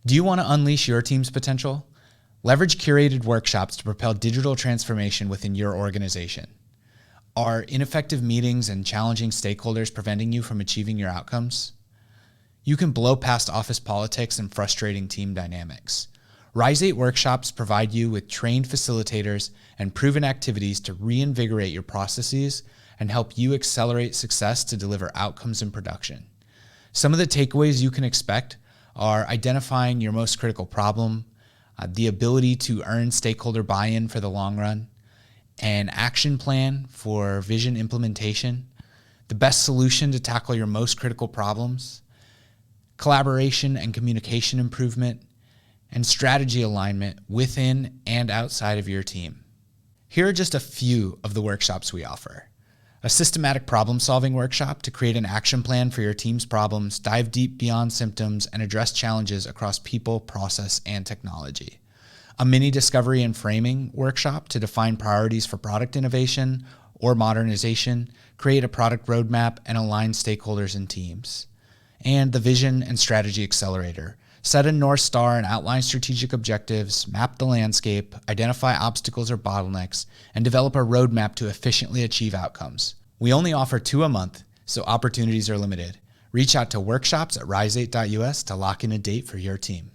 Do you want to unleash your team's potential? Leverage curated workshops to propel digital transformation within your organization. Are ineffective meetings and challenging stakeholders preventing you from achieving your outcomes? You can blow past office politics and frustrating team dynamics. Rise8 Workshops provide you with trained facilitators and proven activities to reinvigorate your processes and help you accelerate success to deliver outcomes in production. Some of the takeaways you can expect are identifying your most critical problem, the ability to earn stakeholder buy-in for the long run, an action plan for vision implementation, the best solution to tackle your most critical problems, collaboration and communication improvement, and strategy alignment within and outside of your team. Here are just a few of the workshops we offer. A systematic problem-solving workshop to create an action plan for your team's problems, dive deep beyond symptoms, and address challenges across people, process, and technology. A mini discovery and framing workshop to define priorities for product innovation or modernization, create a product roadmap, and align stakeholders and teams. And the Vision and Strategy Accelerator. Set a North Star and outline strategic objectives, map the landscape, identify obstacles or bottlenecks, and develop a roadmap to efficiently achieve outcomes. We only offer 2 a month, so opportunities are limited. Reach out to workshops@rise8.us to lock in a date for your team.